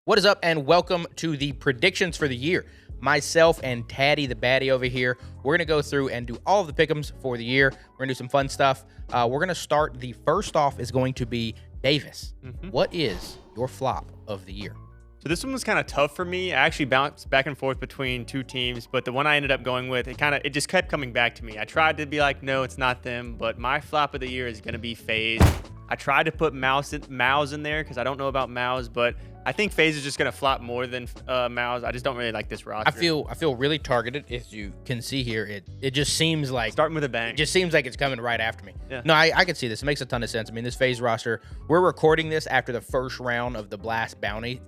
What is up, and welcome to the predictions for the year. Myself and Taddy the Baddie over here, we're going to go through and do all of the pick'ems for the year. We're going to do some fun stuff. We're going to start. The first off is going to be Davis. What is your flop of the year? So this one was kind of tough for me. I actually bounced back and forth between two teams, but the one I ended up going with, it just kept coming back to me. I tried to be like, no, it's not them, but my flop of the year is going to be FaZe. I tried to put Mouse in there because I don't know about Mouse, but I think FaZe is just going to flop more than Mouse. I just don't really like this roster. I feel really targeted. As you can see here, it just seems like starting with a bang. It just seems like it's coming right after me. Yeah. No, I can see this. It makes a ton of sense. I mean, this FaZe roster, we're recording this after the first round of the Blast Bounty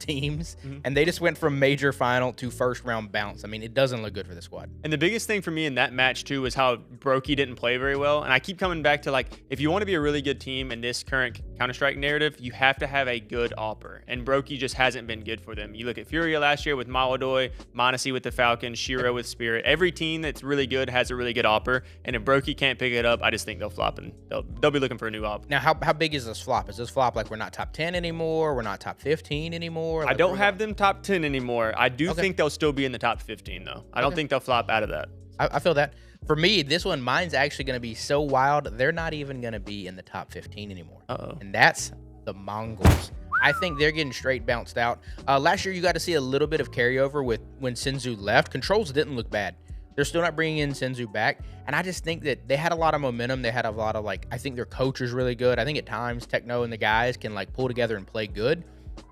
teams, and they just went from major final to first round bounce. I mean, it doesn't look good for the squad. And the biggest thing for me in that match too was how Brokey didn't play very well. And I keep coming back to, like, if you want to be a really good team in this current Counter-Strike narrative, you have to have a good AWPer. And Brokey just hasn't been good for them. You look at Furia last year with Maladoy, Monesi with the Falcons, Shiro with Spirit. Every team that's really good has a really good AWPer. And if Brokey can't pick it up, I just think they'll flop and they'll be looking for a new AWP. Now, how big is this flop? Is this flop like we're not top 10 anymore? We're not top 15 anymore? Like, I don't have them top 10 anymore. I do think they'll still be in the top 15 though. I don't think they'll flop out of that. I feel that. For me, this one, mine's actually going to be so wild, they're not even going to be in the top 15 anymore. And that's the Mongols. I think they're getting straight bounced out. Last year, you got to see a little bit of carryover with when Cs2 left. Controls didn't look bad. They're still not bringing in Cs2 back. And I just think that they had a lot of momentum. They had a lot of, like, I think their coach is really good. I think at times Techno and the guys can, like, pull together and play good.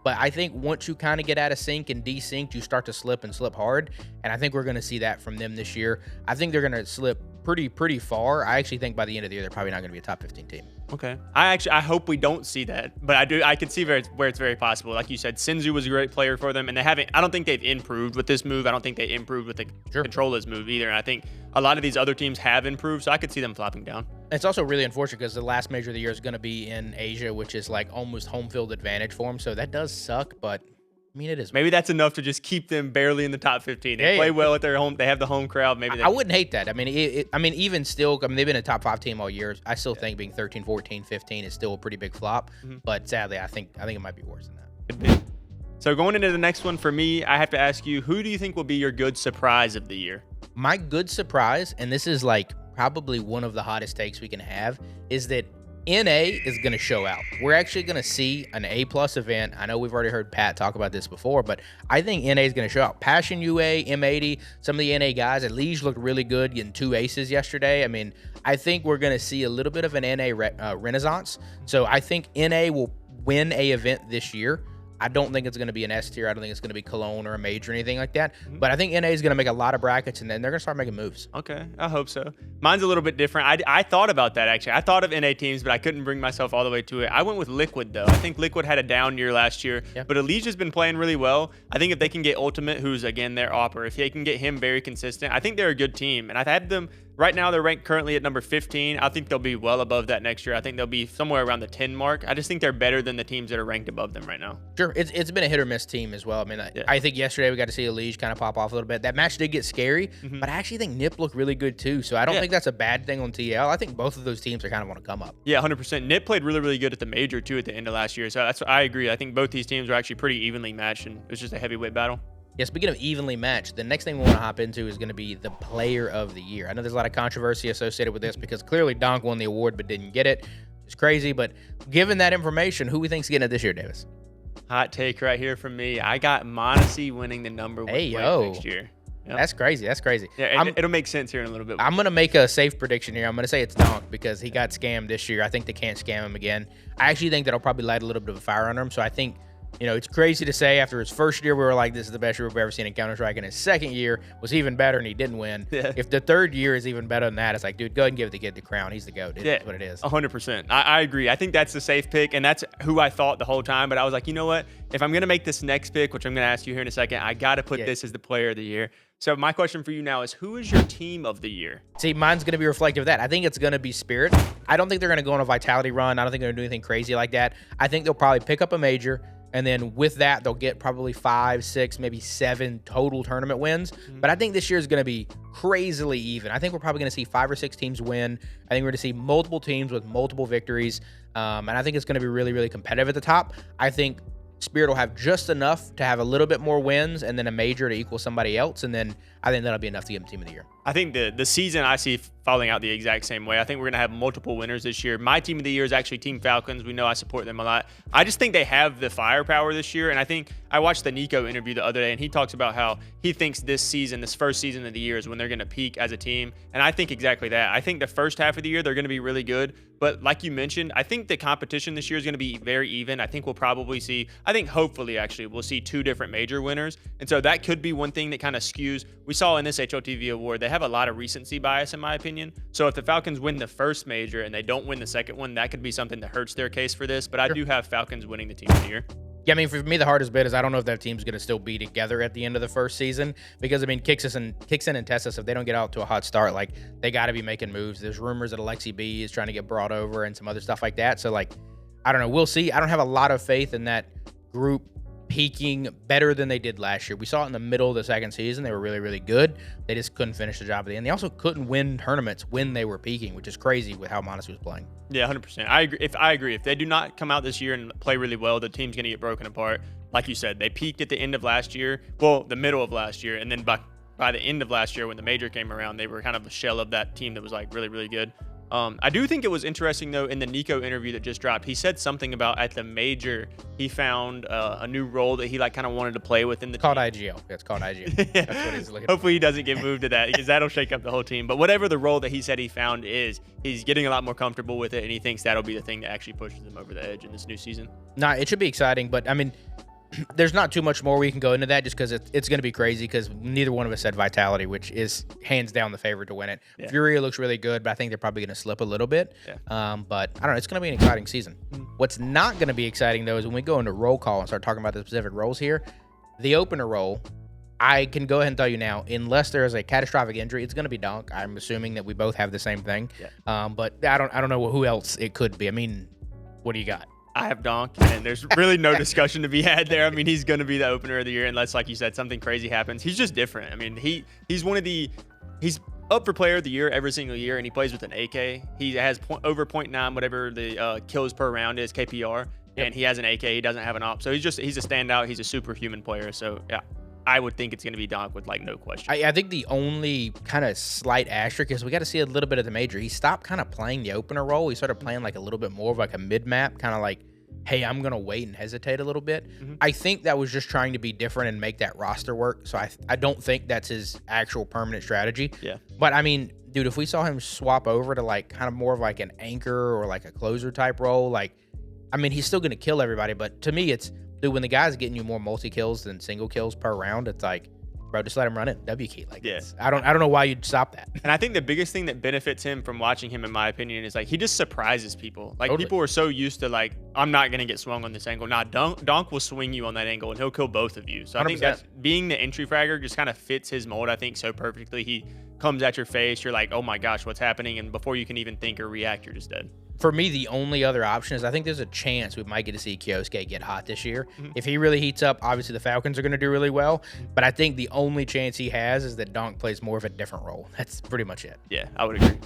But I think once you kind of get out of sync and desynced, you start to slip and slip hard. And I think we're going to see that from them this year. I think they're going to slip pretty far. I actually think by the end of the year, they're probably not going to be a top 15 team. Okay. I hope we don't see that, but I can see where it's very possible. Like you said, Cs2 was a great player for them, and I don't think they've improved with this move. I don't think they improved with the controllers move either. And I think a lot of these other teams have improved, so I could see them flopping down. It's also really unfortunate because the last major of the year is going to be in Asia, which is like almost home field advantage for them. So that does suck, but I mean, it is. Maybe that's enough to just keep them barely in the top 15. They play well at their home. They have the home crowd. Maybe I wouldn't hate that. I mean, even still, I mean, they've been a top 5 team all year. I still think being 13, 14, 15 is still a pretty big flop. But sadly, I think it might be worse than that. Could be. So going into the next one for me, I have to ask you, who do you think will be your good surprise of the year? My good surprise, and this is like probably one of the hottest takes we can have, is that NA is going to show out. We're actually going to see an A+ event. I know we've already heard Pat talk about this before, but I think NA is going to show out. Passion UA, M80, some of the NA guys at Liege looked really good, getting 2 aces yesterday. I mean, I think we're going to see a little bit of an NA renaissance. So I think NA will win a event this year. I don't think it's going to be an S tier. I don't think it's going to be Cologne or a major or anything like that. But I think NA is going to make a lot of brackets, and then they're going to start making moves. Okay, I hope so. Mine's a little bit different. I thought about that, actually. I thought of NA teams, but I couldn't bring myself all the way to it. I went with Liquid, though. I think Liquid had a down year last year, but Elise has been playing really well. I think if they can get Ultimate, who's, again, their AWPer, if they can get him very consistent, I think they're a good team. And I've had them... Right now, they're ranked currently at number 15. I think they'll be well above that next year. I think they'll be somewhere around the 10 mark. I just think they're better than the teams that are ranked above them right now. Sure. It's been a hit or miss team as well. I mean, I think yesterday we got to see Elige kind of pop off a little bit. That match did get scary, but I actually think Nip looked really good too. So I don't think that's a bad thing on TL. I think both of those teams are kind of want to come up. Yeah, 100%. Nip played really good at the major too at the end of last year. So I agree. I think both these teams are actually pretty evenly matched, and it was just a heavyweight battle. Yeah, speaking of evenly matched, the next thing we want to hop into is going to be the player of the year. I know there's a lot of controversy associated with this because clearly Donk won the award but didn't get it. It's crazy, but given that information, who we think's getting it this year, Davis? Hot take right here from me. I got Monesi winning the number 1 next year. Yep. That's crazy. That's crazy. Yeah, it'll make sense here in a little bit. I'm going to make a safe prediction here. I'm going to say it's Donk because he got scammed this year. I think they can't scam him again. I actually think that'll probably light a little bit of a fire under him. So I think, you know, it's crazy to say after his first year, we were like, this is the best year we've ever seen in Counter-Strike. And his second year was even better and he didn't win. Yeah. If the third year is even better than that, it's like, dude, go ahead and give the kid the crown. He's the GOAT. That's what it is. 100%. I agree. I think that's the safe pick, and that's who I thought the whole time. But I was like, you know what? If I'm going to make this next pick, which I'm going to ask you here in a second, I got to put this as the player of the year. So my question for you now is, who is your team of the year? See, mine's going to be reflective of that. I think it's going to be Spirit. I don't think they're going to go on a vitality run. I don't think they're going to do anything crazy like that. I think they'll probably pick up a major, and then with that, they'll get probably 5, 6, maybe 7 total tournament wins. But I think this year is going to be crazily even. I think we're probably going to see 5 or 6 teams win. I think we're going to see multiple teams with multiple victories. And I think it's going to be really, really competitive at the top. I think Spirit will have just enough to have a little bit more wins and then a major to equal somebody else. And then I think that'll be enough to give them Team of the Year. I think the season I see falling out the exact same way. I think we're going to have multiple winners this year. My Team of the Year is actually Team Falcons. We know I support them a lot. I just think they have the firepower this year. And I think I watched the Nico interview the other day, and he talks about how he thinks this season, this first season of the year, is when they're going to peak as a team. And I think exactly that. I think the first half of the year, they're going to be really good. But like you mentioned, I think the competition this year is going to be very even. I think we'll probably see, hopefully actually, we'll see 2 different major winners. And so that could be one thing that kind of skews. We saw in this HLTV award, they have a lot of recency bias, in my opinion. So if the Falcons win the first major and they don't win the second one, that could be something that hurts their case for this. But I do have Falcons winning the Team of the Year. Yeah, I mean, for me, the hardest bit is I don't know if that team's going to still be together at the end of the first season because, I mean, kicks in and tests us. If they don't get out to a hot start, like, they got to be making moves. There's rumors that Alexi B is trying to get brought over and some other stuff like that. So, like, I don't know. We'll see. I don't have a lot of faith in that group peaking better than they did last year. We saw it in the middle of the second season. They were really, really good. They just couldn't finish the job at the end. They also couldn't win tournaments when they were peaking, which is crazy with how Monty was playing. Yeah, 100%. I agree. If they do not come out this year and play really well, the team's going to get broken apart. Like you said, they peaked at the end of last year. Well, the middle of last year. And then by the end of last year, when the major came around, they were kind of a shell of that team that was like really, really good. I do think it was interesting, though, in the Nico interview that just dropped, he said something about at the major, he found a new role that he like kind of wanted to play with in the called team. IGL. It's called IGL. Yeah. That's what he's looking Hopefully he doesn't get moved to that because that'll shake up the whole team. But whatever the role that he said he found is, he's getting a lot more comfortable with it, and he thinks that'll be the thing that actually pushes him over the edge in this new season. Nah, it should be exciting, but I mean, there's not too much more we can go into that just because it's going to be crazy because neither one of us said Vitality, which is hands down the favorite to win it. Yeah. Furia looks really good, but I think they're probably going to slip a little bit. Yeah. But I don't know. It's going to be an exciting season. What's not going to be exciting, though, is when we go into roll call and start talking about the specific roles here, the opener role, I can go ahead and tell you now, unless there is a catastrophic injury, it's going to be Dunk. I'm assuming that we both have the same thing. Yeah. But I don't know who else it could be. I mean, what do you got? I have Donk, and there's really no discussion to be had there. I mean, he's going to be the opener of the year unless, like you said, something crazy happens. He's just different. I mean, he's up for player of the year every single year, and he plays with an AK. He has over 0.9, whatever the kills per round is, KPR, and he has an AK. He doesn't have an op. So he's a standout. He's a superhuman player. So, yeah. I would think it's going to be Donk with, like, no question. I think the only kind of slight asterisk is we got to see a little bit of the major. He stopped kind of playing the opener role. He started playing, like, a little bit more of, like, a mid-map, kind of like, hey, I'm going to wait and hesitate a little bit. I think that was just trying to be different and make that roster work. So I don't think that's his actual permanent strategy. Yeah. But, I mean, dude, if we saw him swap over to, like, kind of more of, like, an anchor or, like, a closer type role, like, I mean, he's still going to kill everybody. But to me, it's, dude, when the guy's getting you more multi-kills than single kills per round, it's like, bro, just let him run it. W key. Like, yeah. I don't know why you'd stop that. And I think the biggest thing that benefits him from watching him, in my opinion, is like he just surprises people. Like people are so used to like, I'm not gonna get swung on this angle. Nah, Donk will swing you on that angle and he'll kill both of you. So 100%. I think that being the entry fragger just kind of fits his mold, I think, so perfectly. He comes at your face, you're like, oh my gosh, what's happening? And before you can even think or react, you're just dead. For me, the only other option is I think there's a chance we might get to see Kyosuke get hot this year. If he really heats up, obviously the Falcons are going to do really well. But I think the only chance he has is that Donk plays more of a different role. That's pretty much it. Yeah, I would agree.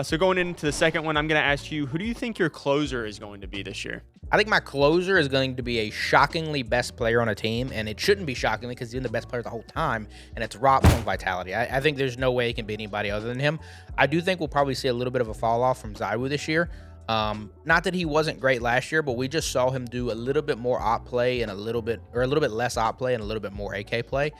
So going into the second one, I'm going to ask you, who do you think your closer is going to be this year? I think my closer is going to be a shockingly best player on a team, and it shouldn't be shockingly because he's been the best player the whole time, and it's Rops on Vitality. I think there's no way he can be anybody other than him. I do think we'll probably see a little bit of a fall off from Zywoo this year. Not that he wasn't great last year, but we just saw him do a little bit more op play and a little bit less op play and a little bit more AK play.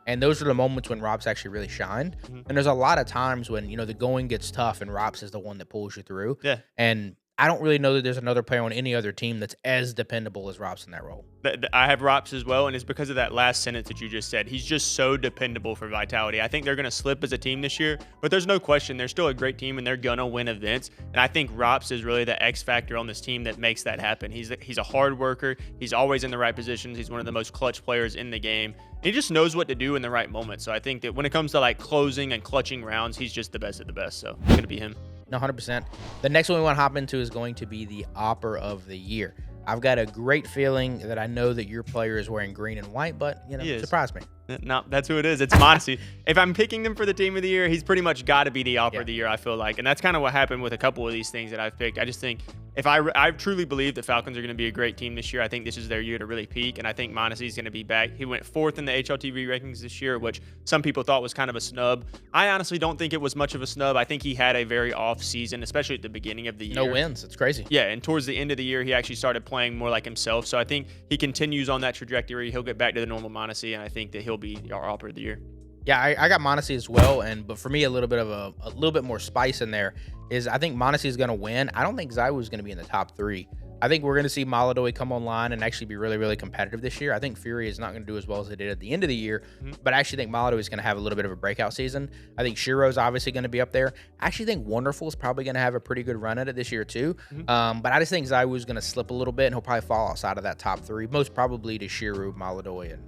And those are the moments when Rops actually really shined. And there's a lot of times when, you know, the going gets tough and Rops is the one that pulls you through. Yeah. And I don't really know that there's another player on any other team that's as dependable as Rops in that role. I have Rops as well, and it's because of that last sentence that you just said. He's just so dependable for Vitality. I think they're going to slip as a team this year, but there's no question they're still a great team, and they're going to win events. And I think Rops is really the X factor on this team that makes that happen. He's a hard worker. He's always in the right positions. He's one of the most clutch players in the game. He just knows what to do in the right moment. So I think that when it comes to like closing and clutching rounds, he's just the best at the best. So it's going to be him. No, 100%. The next one we want to hop into is going to be the AWPer of the year. I've got a great feeling that I know that your player is wearing green and white, but, you know, surprise me. No, that's who it is. It's Monty. If I'm picking them for the team of the year, he's pretty much got to be the AWPer of the year, I feel like. And that's kind of what happened with a couple of these things that I've picked. I just think if I truly believe the Falcons are going to be a great team this year. I think this is their year to really peak, and I think Monty is going to be back. He went 4th in the HLTV rankings this year, which some people thought was kind of a snub. I honestly don't think it was much of a snub. I think he had a very off season, especially at the beginning of the year. No wins. It's crazy. Yeah, and towards the end of the year, he actually started playing more like himself. So I think he continues on that trajectory. He'll get back to the normal Monty, and I think that he'll be our AWPer of the year. Yeah, I got Monty as well, but for me, a little bit more spice in there is I think Monty is going to win. I don't think Zy2 is going to be in the top 3. I think we're going to see Maladoy come online and actually be really, really competitive this year. I think Fury is not going to do as well as they did at the end of the year, but I actually think Maladoy is going to have a little bit of a breakout season. I think Shiro's obviously going to be up there. I actually think Wonderful is probably going to have a pretty good run at it this year too. But I just think Zy2 is going to slip a little bit, and he'll probably fall outside of that top 3, most probably to Shiro, Maladoy, and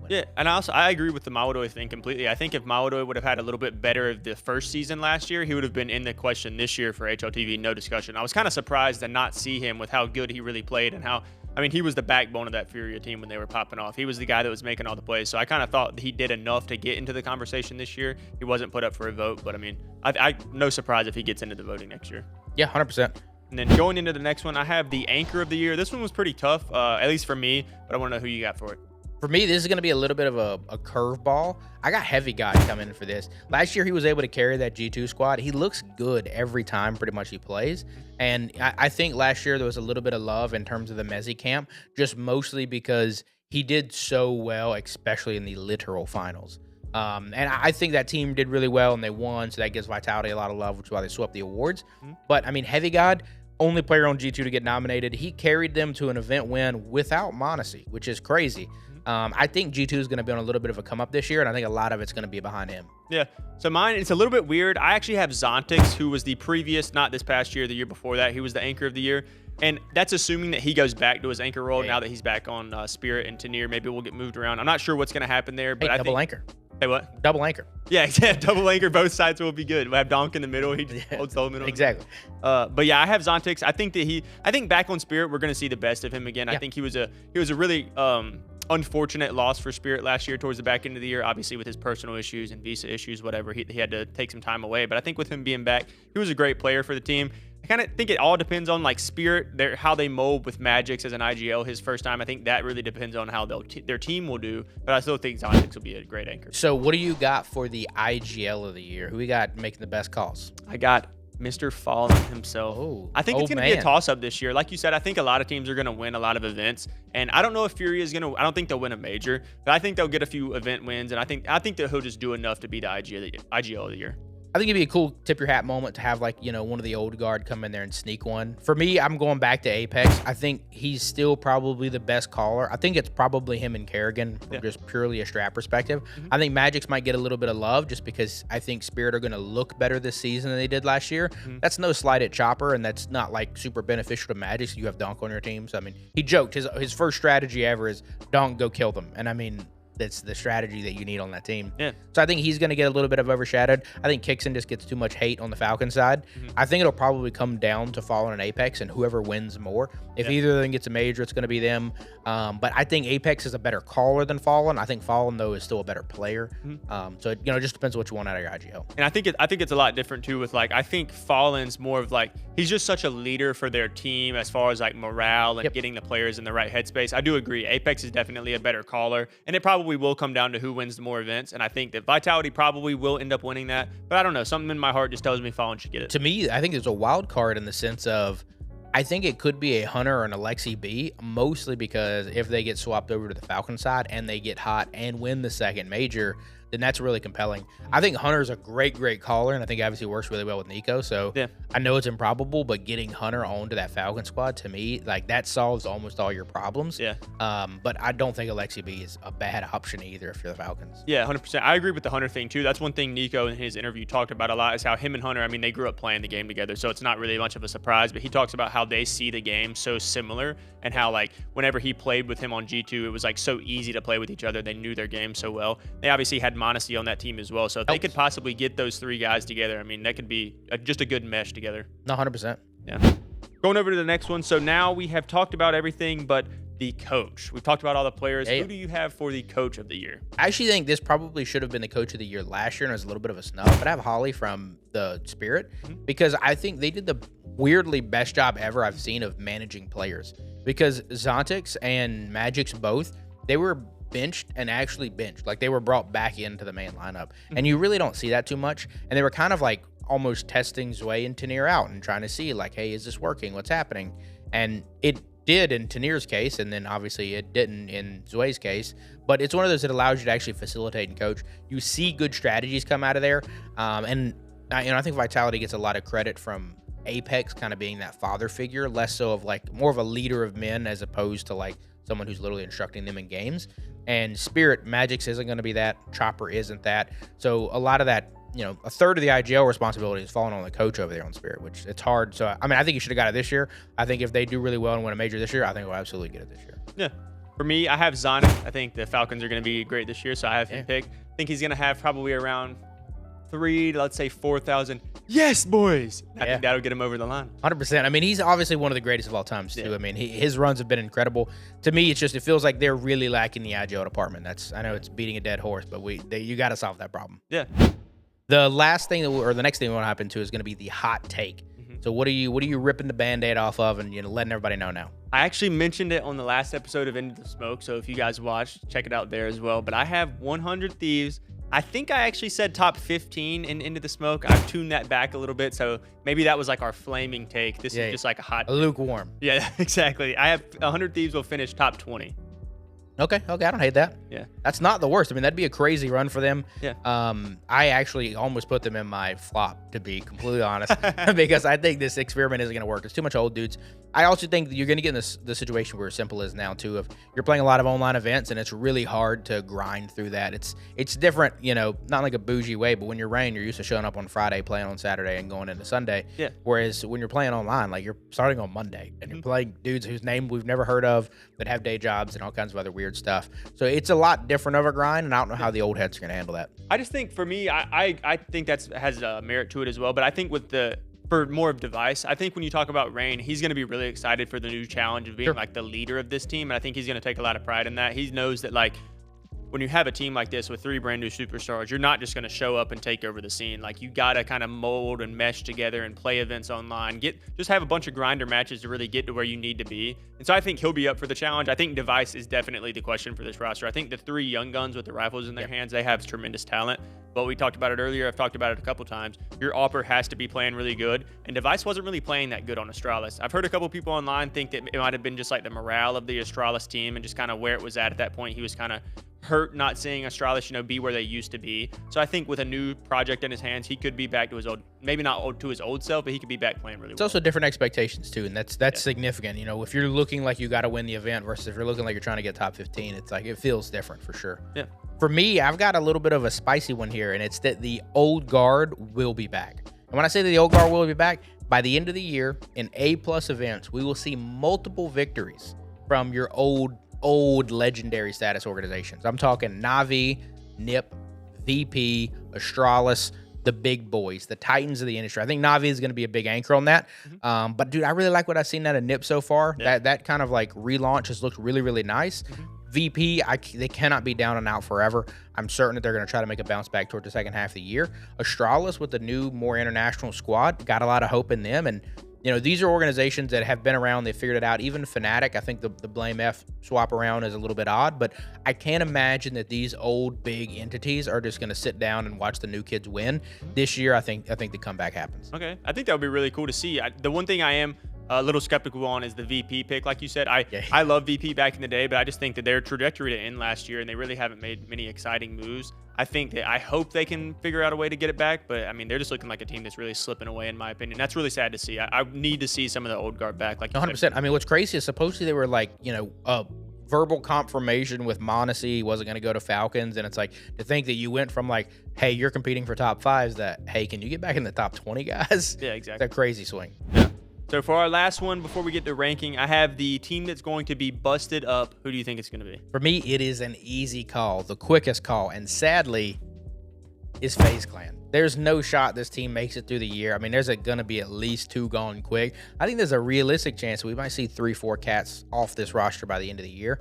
yeah, and I agree with the Maladoy thing completely. I think if Maladoy would have had a little bit better of the first season last year, he would have been in the question this year for HLTV, no discussion. I was kind of surprised to not see him with how good he really played and how, I mean, he was the backbone of that Furia team when they were popping off. He was the guy that was making all the plays. So I kind of thought he did enough to get into the conversation this year. He wasn't put up for a vote, but I mean, I no surprise if he gets into the voting next year. Yeah, 100%. And then going into the next one, I have the Anchor of the Year. This one was pretty tough, at least for me, but I want to know who you got for it. For me, this is going to be a little bit of a curveball. I got Heavy Guy coming in for this. Last year, he was able to carry that G2 squad. He looks good every time pretty much he plays. And I think last year there was a little bit of love in terms of the Mezzi camp, just mostly because he did so well, especially in the literal finals. And I think that team did really well and they won, so that gives Vitality a lot of love, which is why they swept the awards. But, I mean, Heavy God, only player on G2 to get nominated. He carried them to an event win without Monacy, which is crazy. I think G2 is going to be on a little bit of a come up this year, and I think a lot of it's going to be behind him. Yeah. So mine, it's a little bit weird. I actually have Zontix, who was the previous, not this past year, the year before that. He was the Anchor of the Year. And that's assuming that he goes back to his anchor role now that he's back on Spirit and Tenier. Maybe we'll get moved around. I'm not sure what's going to happen there, but I think double anchor. Hey, what? Double anchor. Yeah, double anchor. Both sides will be good. We'll have Donk in the middle. He just holds the whole middle. Exactly. But yeah, I have Zontix. I think back on Spirit, we're going to see the best of him again. Yeah. I think he was a really unfortunate loss for Spirit last year towards the back end of the year, obviously with his personal issues and visa issues, whatever. He had to take some time away. But I think with him being back, he was a great player for the team. I kind of think it all depends on like Spirit, how they mold with Magix as an IGL his first time. I think that really depends on how their team will do. But I still think Zontix will be a great anchor. So what do you got for the IGL of the year? Who we got making the best calls? I got Mr. Fallen himself. Oh, I think it's going to be a toss-up this year. Like you said, I think a lot of teams are going to win a lot of events. And I don't know if Fury is going to – I don't think they'll win a major. But I think they'll get a few event wins. And I think that he'll just do enough to be the IGL of the year. I think it'd be a cool tip your hat moment to have, like, you know, one of the old guard come in there and sneak one. For me, I'm going back to Apex. I think he's still probably the best caller. I think it's probably him and Kerrigan from just purely a strat perspective. I think Magix might get a little bit of love just because I think Spirit are going to look better this season than they did last year. That's no slight at Chopper, and that's not, like, super beneficial to Magix. You have Donk on your team. So, I mean, he joked. His first strategy ever is Donk, go kill them. And, I mean, that's the strategy that you need on that team. Yeah. So I think he's going to get a little bit of overshadowed. I think Kixon just gets too much hate on the Falcon side. I think it'll probably come down to Fallen and Apex and whoever wins more. If either of them gets a major, it's going to be them. But I think Apex is a better caller than Fallen. I think Fallen, though, is still a better player. So it, just depends what you want out of your IGL. And I think it's a lot different, too, with, like, I think Fallen's more of, like, he's just such a leader for their team as far as, like, morale and getting the players in the right headspace. I do agree. Apex is definitely a better caller, and it probably will come down to who wins the more events. And I think that Vitality probably will end up winning that. But I don't know. Something in my heart just tells me Fallen should get it. To me, I think there's a wild card in the sense of I think it could be a Hunter or an Alexi B, mostly because if they get swapped over to the Falcon side and they get hot and win the second major, then that's really compelling. I think Hunter's a great caller, and I think obviously works really well with Nico. So I know it's improbable, but getting Hunter onto that Falcon squad, to me, like, that solves almost all your problems. But I don't think Alexi B is a bad option either if you're the Falcons. Yeah, 100%. I agree with the Hunter thing, too. That's one thing Nico in his interview talked about a lot is how him and Hunter, I mean, they grew up playing the game together, so it's not really much of a surprise. But he talks about how they see the game so similar and how, like, whenever he played with him on G2, it was, like, so easy to play with each other. They knew their game so well. They obviously had Monacy on that team as well, so if they could possibly get those three guys together, I mean, that could be just a good mesh together. No, 100%. Yeah. Going over to the next one. So now we have talked about everything, but the coach. We've talked about all the players. Yeah. Who do you have for the coach of the year? I actually think this probably should have been the coach of the year last year, and it was a little bit of a snub. But I have Holly from the Spirit because I think they did the weirdly best job ever I've seen of managing players. Because Zontix and Magic's both, they were benched and actually benched. Like they were brought back into the main lineup. And you really don't see that too much. And they were kind of like almost testing Zwei and Tanier out and trying to see like, hey, is this working? What's happening? And it did in Tanier's case, and then obviously it didn't in Zwei's case. But it's one of those that allows you to actually facilitate and coach. You see good strategies come out of there, and I think Vitality gets a lot of credit from Apex kind of being that father figure, less so of like more of a leader of men as opposed to like someone who's literally instructing them in games. And Spirit, Magix isn't going to be that. Chopper isn't that. So a lot of that, a third of the IGL responsibility is falling on the coach over there on Spirit, which it's hard. So, I mean, I think you should have got it this year. I think if they do really well and win a major this year, I think we'll absolutely get it this year. Yeah. For me, I have Zonic. I think the Falcons are going to be great this year, so I have him picked. I think he's going to have probably around 4,000. Yes, boys. I think that'll get him over the line. 100%. I mean, he's obviously one of the greatest of all times, too. I mean, his runs have been incredible. To me, it feels like they're really lacking the IGL department. I know it's beating a dead horse, but you got to solve that problem. Yeah. The last thing the next thing that will happen to is going to be the hot take. So what are you ripping the Band-Aid off of and letting everybody know now? I actually mentioned it on the last episode of Into the Smoke, so if you guys watched, check it out there as well. But I have 100 Thieves. I think I actually said top 15 in Into the Smoke. I've tuned that back a little bit, so maybe that was like our flaming take. This is just like a lukewarm. Yeah, exactly. I have 100 Thieves will finish top 20. Okay, I don't hate that. Yeah. That's not the worst. I mean, that'd be a crazy run for them. Yeah. I actually almost put them in my flop, to be completely honest, because I think this experiment isn't going to work. It's too much old dudes. I also think that you're going to get in the situation where simple is now, too, of you're playing a lot of online events, and it's really hard to grind through that. It's different, not like a bougie way, but when you're Rain, you're used to showing up on Friday, playing on Saturday, and going into Sunday. Yeah. Whereas when you're playing online, like you're starting on Monday, and you're playing dudes whose name we've never heard of that have day jobs and all kinds of other weird stuff. So it's a lot different of a grind, and I don't know how the old heads are going to handle that. I just think for me, I think that has a merit to it as well. But I think for more of Device, I think when you talk about Rain, he's going to be really excited for the new challenge of being like the leader of this team. And I think he's going to take a lot of pride in that. He knows that like when you have a team like this with 3 brand new superstars, you're not just going to show up and take over the scene. Like you got to kind of mold and mesh together and play events online. Just have a bunch of grinder matches to really get to where you need to be. And so I think he'll be up for the challenge. I think Device is definitely the question for this roster. I think the 3 young guns with the rifles in their hands, they have tremendous talent. But we talked about it earlier. I've talked about it a couple times. Your AWPer has to be playing really good. And Device wasn't really playing that good on Astralis. I've heard a couple people online think that it might have been just like the morale of the Astralis team and just kind of where it was at that point. He was kind of hurt not seeing Astralis, be where they used to be. So I think with a new project in his hands, he could be back to his old, maybe not to his old self, but he could be back playing really well. It's also different expectations too, and that's significant. If you're looking like you got to win the event versus if you're looking like you're trying to get top 15, it's like it feels different for sure. Yeah. For me, I've got a little bit of a spicy one here, and it's that the old guard will be back. And when I say that the old guard will be back, by the end of the year in A+ events, we will see multiple victories from your old legendary status organizations. I'm talking Na'Vi, NIP, VP, Astralis, the big boys, the titans of the industry. I think Na'Vi is going to be a big anchor on that. But dude, I really like what I've seen out of NIP so far. Yeah. That kind of like relaunch has looked really, really nice. VP, they cannot be down and out forever. I'm certain that they're going to try to make a bounce back toward the second half of the year. Astralis with the new, more international squad, got a lot of hope in them. And these are organizations that have been around. They figured it out. Even Fnatic, I think the Blame F swap around is a little bit odd, but I can't imagine that these old big entities are just going to sit down and watch the new kids win. This year, I think the comeback happens. Okay. I think that would be really cool to see. The one thing I am a little skeptical on is the VP pick. Like you said, I love VP back in the day, but I just think that their trajectory to end last year, and they really haven't made many exciting moves. I hope they can figure out a way to get it back, but I mean, they're just looking like a team that's really slipping away, in my opinion. That's really sad to see. I need to see some of the old guard back. Like 100%. I mean, what's crazy is supposedly they were like, verbal confirmation with Monacy wasn't going to go to Falcons, and it's like to think that you went from like, hey, you're competing for top 5s, that hey, can you get back in the top 20 guys? Yeah, exactly. It's a crazy swing. Yeah. So for our last one, before we get to ranking, I have the team that's going to be busted up. Who do you think it's going to be? For me, it is an easy call, the quickest call, and sadly, is FaZe Clan. There's no shot this team makes it through the year. I mean, there's going to be at least 2 gone quick. I think there's a realistic chance we might see 3-4 cats off this roster by the end of the year.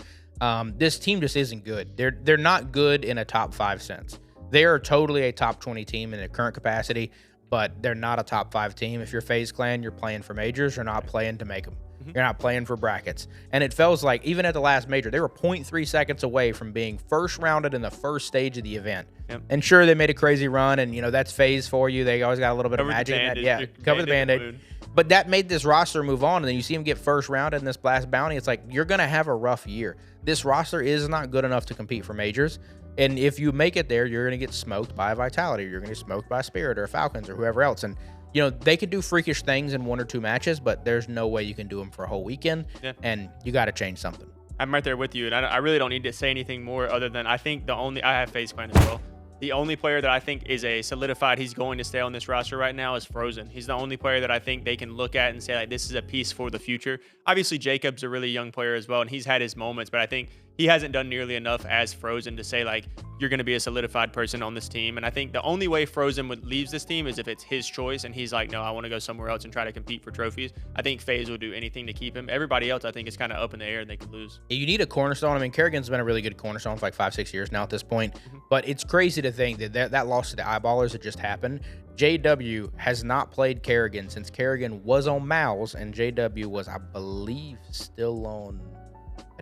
This team just isn't good. They're not good in a top 5 sense. They are totally a top 20 team in their current capacity, but they're not a top 5 team. If you're FaZe Clan, you're playing for majors. You're not playing to make them. You're not playing for brackets. And it feels like even at the last major, they were 0.3 seconds away from being first rounded in the first stage of the event. Yep. And sure, they made a crazy run, and, you know, that's FaZe for you. They always got a little bit of magic in that. Yeah, cover the Band-Aid. But that made this roster move on, and then you see them get first rounded in this Blast Bounty. It's like, you're going to have a rough year. This roster is not good enough to compete for majors. And if you make it there, you're going to get smoked by Vitality. You're going to get smoked by Spirit or Falcons or whoever else. And, you know, they could do freakish things in 1 or 2 matches, but there's no way you can do them for a whole weekend. Yeah. And you got to change something. I'm right there with you. And I really don't need to say anything more other than I think I have FaZe Clan as well. The only player that I think is a solidified he's going to stay on this roster right now is Frozen. He's the only player that I think they can look at and say, like, this is a piece for the future. Obviously, Jacob's a really young player as well, and he's had his moments, but I think he hasn't done nearly enough as Frozen to say, like, you're going to be a solidified person on this team. And I think the only way Frozen leaves this team is if it's his choice and he's like, no, I want to go somewhere else and try to compete for trophies. I think FaZe will do anything to keep him. Everybody else, I think, is kind of up in the air and they could lose. You need a cornerstone. I mean, Kerrigan's been a really good cornerstone for like 5-6 years now at this point. But it's crazy to think that loss to the Eyeballers that just happened. JW has not played Kerrigan since Kerrigan was on Mouse, and JW was, I believe, still on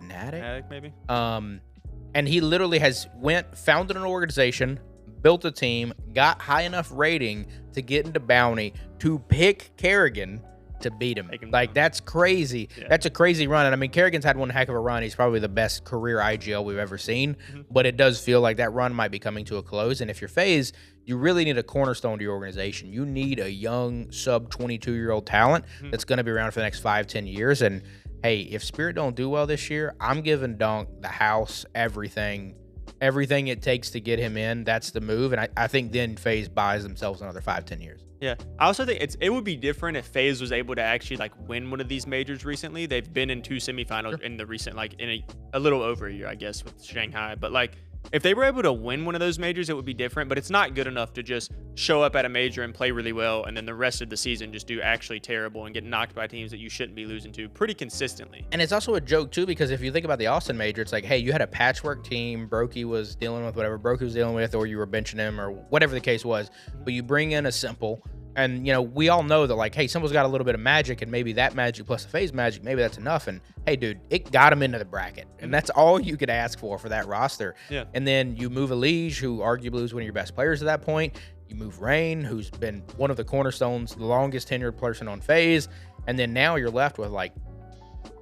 Fnatic maybe. And he literally has founded an organization, built a team, got high enough rating to get into Bounty to pick Kerrigan to beat him. Like, that's crazy. Yeah. That's a crazy run. And I mean, Kerrigan's had one heck of a run. He's probably the best career IGL we've ever seen. But it does feel like that run might be coming to a close. And if you're FaZe, you really need a cornerstone to your organization. You need a young sub 22-year-old talent that's going to be around for the next 5-10 years. And hey, if Spirit don't do well this year, I'm giving Dunk the house, everything it takes to get him in. That's the move. And I think then FaZe buys themselves another 5-10 years. Yeah, I also think it would be different if FaZe was able to actually like win one of these majors recently. They've been in 2 semifinals in the recent, like in a little over a year, I guess, with Shanghai. But like, if they were able to win one of those majors, it would be different. But it's not good enough to just show up at a major and play really well, and then the rest of the season just do actually terrible and get knocked by teams that you shouldn't be losing to pretty consistently. And it's also a joke too, because if you think about the Austin major, it's like, hey, you had a patchwork team. Brokey was dealing with whatever Brokey was dealing with, or you were benching him, or whatever the case was. But you bring in a Simple. And, you know, we all know that, like, hey, Simple's got a little bit of magic, and maybe that magic plus the FaZe magic, maybe that's enough. And, hey, dude, it got him into the bracket. And that's all you could ask for that roster. Yeah. And then you move Elige, who arguably was one of your best players at that point. You move Rain, who's been one of the cornerstones, the longest tenured person on FaZe. And then now you're left with, like,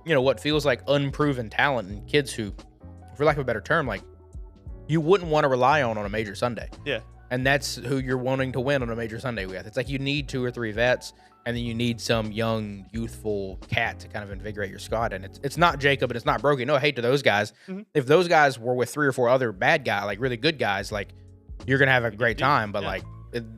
you know, what feels like unproven talent and kids who, for lack of a better term, like, you wouldn't want to rely on a major Sunday. Yeah. And that's who you're wanting to win on a major Sunday with. It's like you need 2 or 3 vets, and then you need some young, youthful cat to kind of invigorate your squad. And it's not Jacob and it's not Brokey. No hate to those guys. If those guys were with 3 or 4 other bad guys, like really good guys, like you're gonna have a great time. But like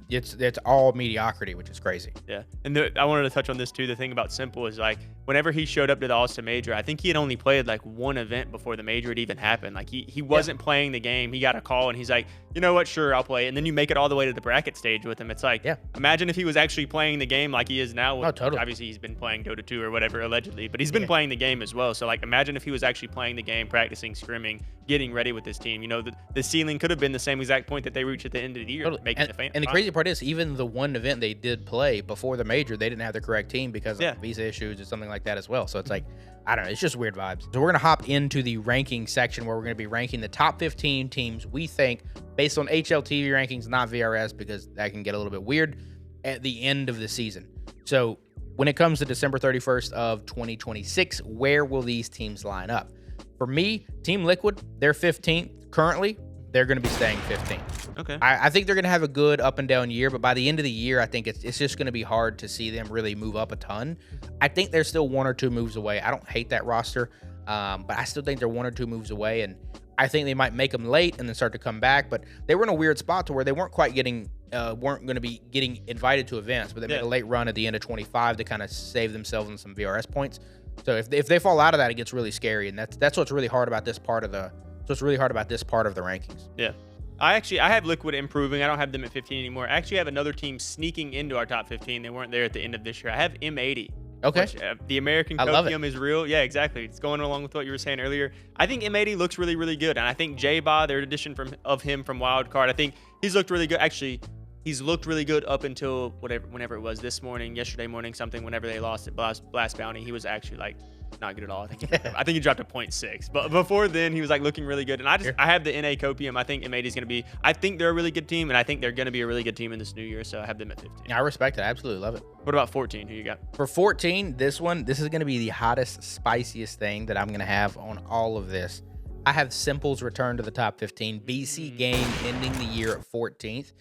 it's all mediocrity, which is crazy. Yeah, and I wanted to touch on this too. The thing about Simple is like whenever he showed up to the Austin Major, I think he had only played like 1 event before the major had even happened. Like he wasn't playing the game. He got a call and he's like, you know what, sure, I'll play. And then you make it all the way to the bracket stage with him. It's like, imagine if he was actually playing the game like he is now. Oh, totally. Obviously, he's been playing Dota 2 or whatever allegedly, but he's been playing the game as well. So like, imagine if he was actually playing the game, practicing, scrimming, getting ready with his team. You know, the ceiling could have been the same exact point that they reached at the end of the year, making and the crazy part is, even the one event they did play before the major, they didn't have the correct team because of visa issues or something like that as well. So it's like, I don't know, it's just weird vibes. So we're going to hop into the ranking section where we're going to be ranking the top 15 teams we think, based on HLTV rankings, not VRS, because that can get a little bit weird, at the end of the season. So when it comes to December 31st of 2026, where will these teams line up? For me, Team Liquid, they're 15th currently. They're going to be staying 15th. Okay. I think they're going to have a good up and down year, but by the end of the year, I think it's just going to be hard to see them really move up a ton. I think they're still 1 or 2 moves away. I don't hate that roster, but I still think they're 1 or 2 moves away, and I think they might make them late and then start to come back. But they were in a weird spot to where they weren't quite weren't going to be getting invited to events, but they made a late run at the end of 25 to kind of save themselves in some VRS points. So if they fall out of that, it gets really scary, and that's what's really hard about this part of the. So it's really hard about this part of the rankings. Yeah. I have Liquid improving. I don't have them at 15 anymore. I actually have another team sneaking into our top 15. They weren't there at the end of this year. I have M80. Okay. Which, the American copium is real. Yeah, exactly. It's going along with what you were saying earlier. I think M80 looks really, really good. And I think J-Ba, their addition of him from Wildcard, I think he's looked really good. Actually, he's looked really good up until whenever it was this morning, yesterday morning, something, whenever they lost at Blast Bounty. He was actually like not good at all. I think he dropped a 0.6. But before then, he was like looking really good. And I have the NA copium. I think M80 is going to be, I think they're a really good team, and I think they're going to be a really good team in this new year. So I have them at 15. Yeah, I respect it. I absolutely love it. What about 14? Who you got? For 14, this is going to be the hottest, spiciest thing that I'm going to have on all of this. I have Simple's return to the top 15. BC game ending the year at 14th.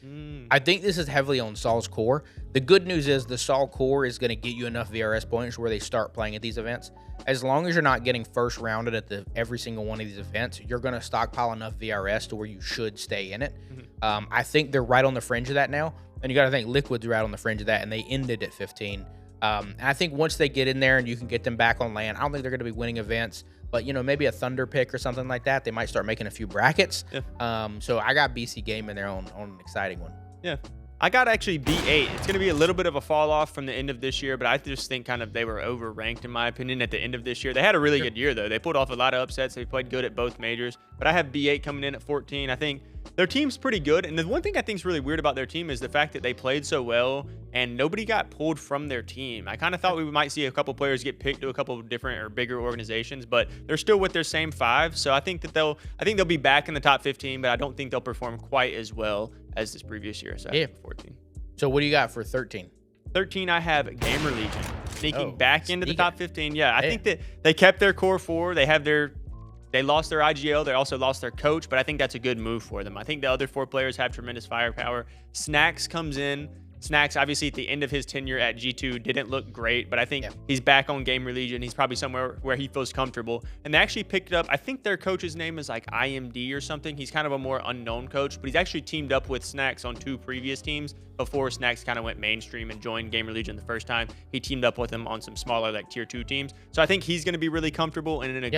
I think this is heavily on Saul's core. The good news is the Saul core is going to get you enough VRS points where they start playing at these events. As long as you're not getting first rounded at every single one of these events, you're going to stockpile enough VRS to where you should stay in it. I think they're right on the fringe of that now. And you got to think Liquid's right on the fringe of that, and they ended at 15. And I think once they get in there and you can get them back on land, I don't think they're going to be winning events. But, you know, maybe a Thunder pick or something like that. They might start making a few brackets. Yeah. So I got BC game in there on an exciting one. Yeah. I got actually B8. It's going to be a little bit of a fall off from the end of this year, but I just think kind of they were overranked in my opinion at the end of this year. They had a really good year though. They pulled off a lot of upsets. They played good at both majors, but I have B8 coming in at 14. I think their team's pretty good. And the one thing I think is really weird about their team is the fact that they played so well and nobody got pulled from their team. I kind of thought we might see a couple players get picked to a couple of different or bigger organizations, but they're still with their same 5. So I think that they'll be back in the top 15, but I don't think they'll perform quite as well as this previous year. So I have 14. So what do you got for 13? 13, I have Gamer Legion sneaking back into the top 15. Yeah, I think that they kept their core 4. They lost their IGL. They also lost their coach, but I think that's a good move for them. I think the other 4 players have tremendous firepower. Snacks comes in. Snacks, obviously, at the end of his tenure at G2, didn't look great, but I think he's back on Gamer Legion. He's probably somewhere where he feels comfortable. And they actually picked up, I think their coach's name is like IMD or something. He's kind of a more unknown coach, but he's actually teamed up with Snacks on 2 previous teams before Snacks kind of went mainstream and joined Gamer Legion the first time. He teamed up with him on some smaller like tier 2 teams. So I think he's going to be really comfortable and in a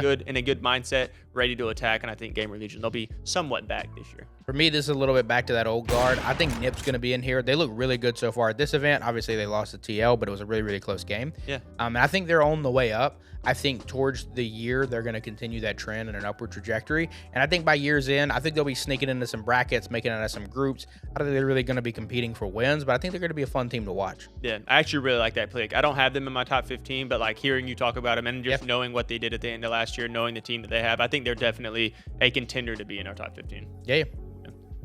good mindset, ready to attack. And I think Gamer Legion, they'll be somewhat back this year. For me, this is a little bit back to that old guard. I think Nip's going to be in here. They look really good so far at this event. Obviously, they lost to TL, but it was a really, really close game. Yeah. And I think they're on the way up. I think towards the year, they're going to continue that trend in an upward trajectory. And I think by year's end, I think they'll be sneaking into some brackets, making it out of some groups. I don't think they're really going to be competing for wins, but I think they're going to be a fun team to watch. Yeah, I actually really like that pick. I don't have them in my top 15, but like hearing you talk about them and just knowing what they did at the end of last year, knowing the team that they have, I think they're definitely a contender to be in our top 15. Yeah.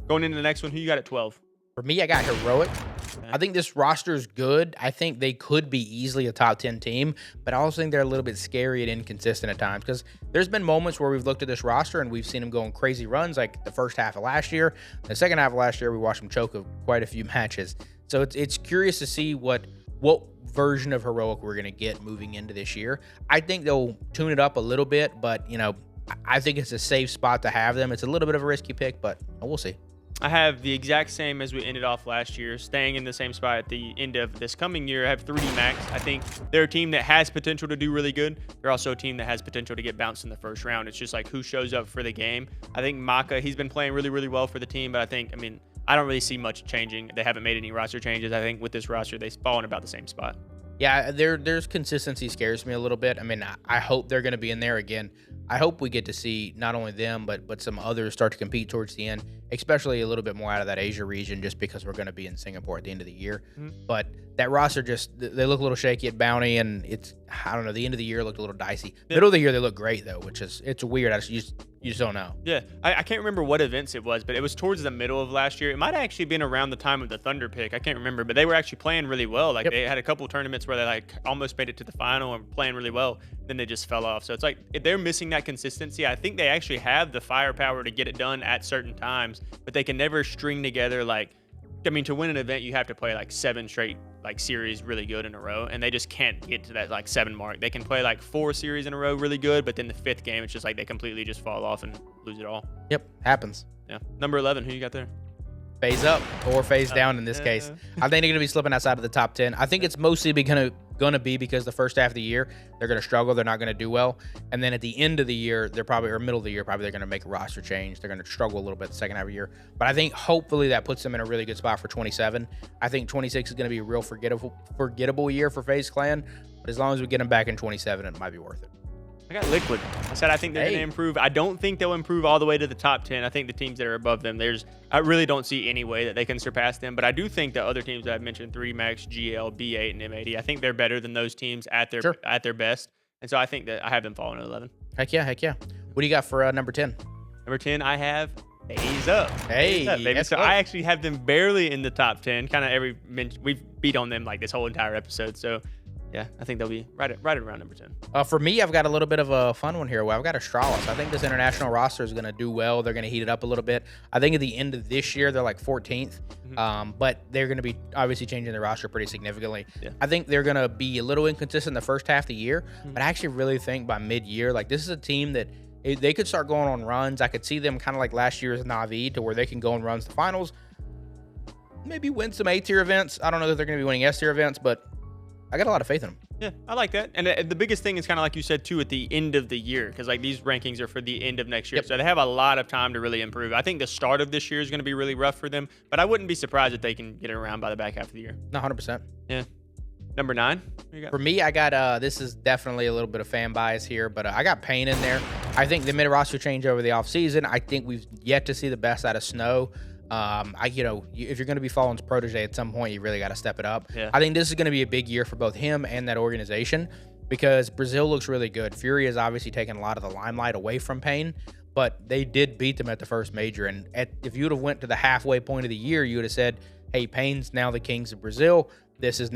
Going into the next one, who you got at 12? For me, I got Heroic. I think this roster is good. I think they could be easily a top 10 team, but I also think they're a little bit scary and inconsistent at times because there's been moments where we've looked at this roster and we've seen them go on crazy runs like the first half of last year. The second half of last year, we watched them choke quite a few matches. So it's curious to see what version of Heroic we're going to get moving into this year. I think they'll tune it up a little bit, but, you know, I think it's a safe spot to have them. It's a little bit of a risky pick, but we'll see. I have the exact same as we ended off last year, staying in the same spot at the end of this coming year. I have 3D Max. I think they're a team that has potential to do really good. They're also a team that has potential to get bounced in the first round. It's just like who shows up for the game. I think Maka, he's been playing really, really well for the team, but I don't really see much changing. They haven't made any roster changes. I think with this roster, they fall in about the same spot. Yeah, there's consistency scares me a little bit. I mean, I hope they're going to be in there again. I hope we get to see not only them, but some others start to compete towards the end, especially a little bit more out of that Asia region, just because we're going to be in Singapore at the end of the year. But that roster they look a little shaky at Bounty, and I don't know, the end of the year looked a little dicey. Middle of the year, they look great, though, it's weird. You just don't know. Yeah, I can't remember what events it was, but it was towards the middle of last year. It might have actually been around the time of the Thunder pick. I can't remember, but they were actually playing really well. Like they had a couple tournaments where they like almost made it to the final and playing really well. Then they just fell off. So it's like if they're missing that consistency. I think they actually have the firepower to get it done at certain times, but they can never string together to win an event, you have to play like 7 straight series really good in a row, and they just can't get to that 7 mark. They can play 4 series in a row really good, but then the 5th game, it's just like they completely just fall off and lose it all. Yep, happens. Yeah. Number 11, who you got there? FaZe up or FaZe down in this case. I think they're going to be slipping outside of the top 10. I think it's mostly going to going to be because the first half of the year, they're going to struggle. They're not going to do well. And then at the end of the year, they're probably, or middle of the year, probably they're going to make a roster change. They're going to struggle a little bit the second half of the year. But I think hopefully that puts them in a really good spot for 27. I think 26 is going to be a real forgettable year for FaZe Clan. But as long as we get them back in 27, it might be worth it. I got Liquid. I said I think they're going to improve. I don't think they'll improve all the way to the top 10. I think the teams that are above them, I really don't see any way that they can surpass them. But I do think the other teams that I've mentioned, 3Max, GL, B8, and M80, I think they're better than those teams at their best. And so I think that I have them falling at 11. Heck yeah, heck yeah. What do you got for number 10? Number 10, I have FaZe up. Hey, baby. So I actually have them barely in the top 10. Kind of we've beat on them like this whole entire episode. So yeah, I think they'll be right around number 10. For me, I've got a little bit of a fun one here. Well, I've got Astralis. I think this international roster is going to do well. They're going to heat it up a little bit. I think at the end of this year, they're like 14th. But they're going to be obviously changing their roster pretty significantly. Yeah. I think they're going to be a little inconsistent the first half of the year. But I actually really think by mid-year, like this is a team that they could start going on runs. I could see them kind of like last year's Na'Vi to where they can go on runs to finals. Maybe win some A-tier events. I don't know that they're going to be winning S-tier events, but I got a lot of faith in them. Yeah, I like that. And the biggest thing is kind of like you said, too, at the end of the year, because like these rankings are for the end of next year. Yep. So they have a lot of time to really improve. I think the start of this year is going to be really rough for them, but I wouldn't be surprised if they can get it around by the back half of the year. No, 100%. Yeah. Number 9? For me, I got, this is definitely a little bit of fan bias here, but I got Pain in there. I think the mid-roster change over the offseason, I think we've yet to see the best out of Snow. If you're going to be Fallen's protege at some point, you really got to step it up. Yeah. I think this is going to be a big year for both him and that organization because Brazil looks really good. Fury has obviously taken a lot of the limelight away from Pain, but they did beat them at the first major. And if you would have went to the halfway point of the year, you would have said, hey, Pain's now the kings of Brazil. This is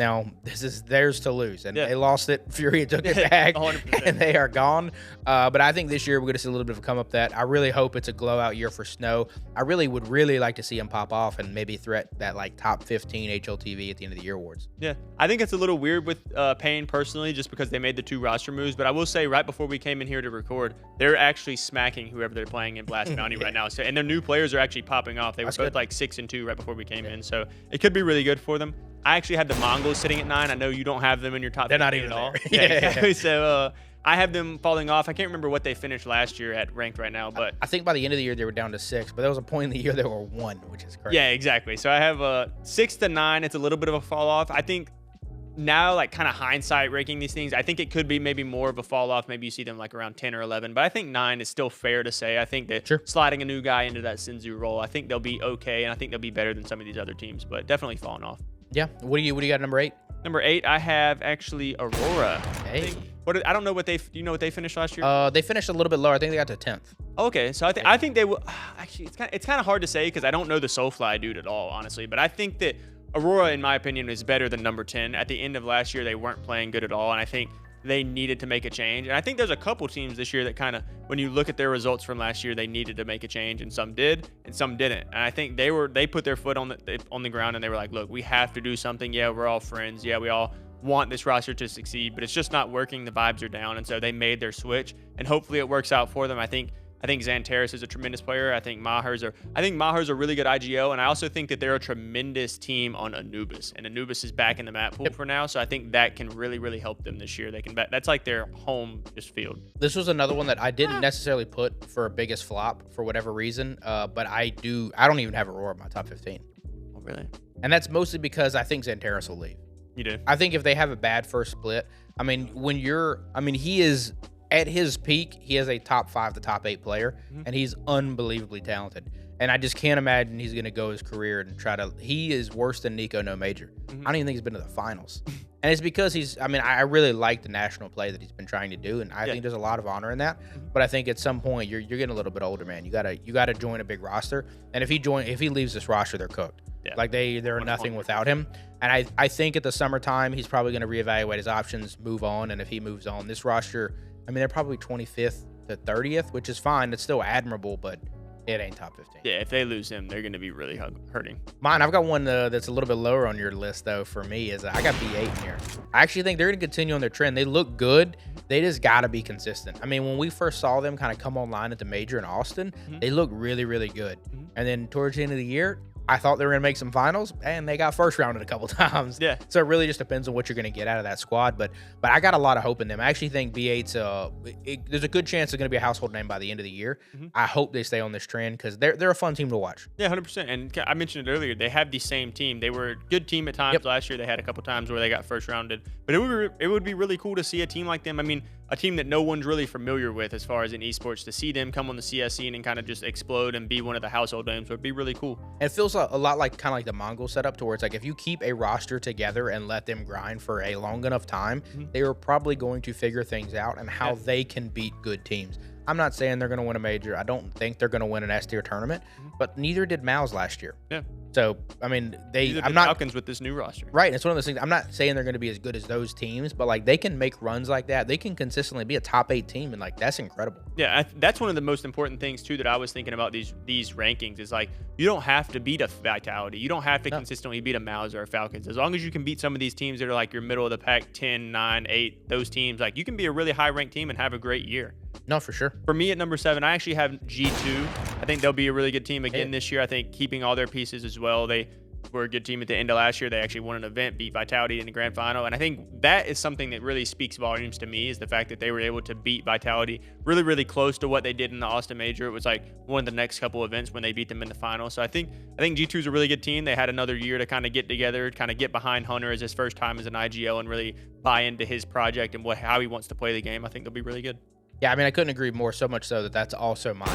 theirs to lose. And they lost it. Fury took it back, 100%. And they are gone. But I think this year we're going to see a little bit of a come up that I really hope it's a glow out year for Snow. I really would like to see him pop off and maybe threat that like top 15 HLTV at the end of the year awards. Yeah, I think it's a little weird with Pain personally, just because they made the 2 roster moves. But I will say right before we came in here to record, they're actually smacking whoever they're playing in Blast Bounty right now. So, and their new players are actually popping off. They were both like 6 and 2 right before we came in. So it could be really good for them. I actually had the Mongols sitting at 9. I know you don't have them in your top 10 not even at all. Yeah, exactly. So I have them falling off. I can't remember what they finished last year at ranked right now, but I think by the end of the year they were down to 6. But there was a point in the year they were 1, which is crazy. Yeah, exactly. So I have 6 to 9. It's a little bit of a fall off. I think now, like kind of hindsight ranking these things, I think it could be maybe more of a fall off. Maybe you see them like around 10 or 11, but I think 9 is still fair to say. I think that sliding a new guy into that Cs2 role, I think they'll be okay, and I think they'll be better than some of these other teams, but definitely falling off. Yeah. What do you got at number 8? Number 8, I have actually Aurora. Hey. I don't know what do you know what they finished last year? They finished a little bit lower. I think they got to 10th. Okay, so I think they will. Actually, it's kind of hard to say because I don't know the Soulfly dude at all, honestly. But I think that Aurora, in my opinion, is better than number 10. At the end of last year, they weren't playing good at all, and I think they needed to make a change. And I think there's a couple teams this year that kind of, when you look at their results from last year, they needed to make a change, and some did, and some didn't. And I think they put their foot on the ground, and they were like, look, we have to do something. Yeah, we're all friends. Yeah, we all want this roster to succeed, but it's just not working. The vibes are down, and so they made their switch, and hopefully it works out for them. I think Xantares is a tremendous player. I think Maher's a really good IGO, and I also think that they're a tremendous team on Anubis, and Anubis is back in the map pool for now, so I think that can really, really help them this year. That's like their home just field. This was another one that I didn't necessarily put for a biggest flop for whatever reason, but I don't even have Aurora in my top 15. Oh, really? And that's mostly because I think Xantares will leave. You do? I think if they have a bad first split, he is at his peak, he is a top 5 to top 8 player, and he's unbelievably talented. And I just can't imagine he's going to go his career and he is worse than Nico No Major. I don't even think he's been to the finals. And it's because I really like the national play that he's been trying to do, and I think there's a lot of honor in that. But I think at some point you're getting a little bit older, man. You gotta join a big roster. And if he leaves this roster, they're cooked. Yeah. Like they're nothing without him. And I think at the summertime he's probably going to reevaluate his options, move on, and if he moves on, this roster, they're probably 25th to 30th, which is fine. It's still admirable, but it ain't top 15. Yeah, if they lose him, they're going to be really hurting. Mine, I've got one that's a little bit lower on your list, though, for me, is I got B8 in here. I actually think they're going to continue on their trend. They look good. They just got to be consistent. When we first saw them kind of come online at the major in Austin, they looked really, really good. And then towards the end of the year, I thought they were going to make some finals, and they got first rounded a couple times. Yeah. So it really just depends on what you're going to get out of that squad. But I got a lot of hope in them. I actually think B8's there's a good chance they're going to be a household name by the end of the year. I hope they stay on this trend because they're a fun team to watch. Yeah, 100%. And I mentioned it earlier. They have the same team. They were a good team at times last year. They had a couple times where they got first rounded. But it would be really cool to see a team like them. I mean, a team that no one's really familiar with as far as in esports, to see them come on the CS scene and kind of just explode and be one of the household names would be really cool. It feels a lot like kind of like the Mongol setup, to where it's like if you keep a roster together and let them grind for a long enough time, they are probably going to figure things out and how they can beat good teams. I'm not saying they're going to win a major. I don't think they're going to win an S tier tournament, but neither did Mouse last year. Yeah. So, I mean, I'm not Falcons with this new roster. Right. It's one of those things. I'm not saying they're going to be as good as those teams, but like they can make runs like that. They can consistently be a top 8 team, and like that's incredible. Yeah, that's one of the most important things too that I was thinking about these rankings is like you don't have to beat a Vitality. You don't have to consistently beat a Mouse or a Falcons. As long as you can beat some of these teams that are like your middle of the pack, 10, 9, 8, those teams, like you can be a really high ranked team and have a great year. No, for sure. For me at number 7, I actually have G2. I think they'll be a really good team again this year. I think keeping all their pieces as well. They were a good team at the end of last year. They actually won an event, beat Vitality in the grand final. And I think that is something that really speaks volumes to me, is the fact that they were able to beat Vitality really, really close to what they did in the Austin Major. It was like one of the next couple events when they beat them in the final. So I think G2 is a really good team. They had another year to kind of get together, kind of get behind Hunter as his first time as an IGL and really buy into his project and how he wants to play the game. I think they'll be really good. Yeah, I mean, I couldn't agree more, so much so that that's also mine.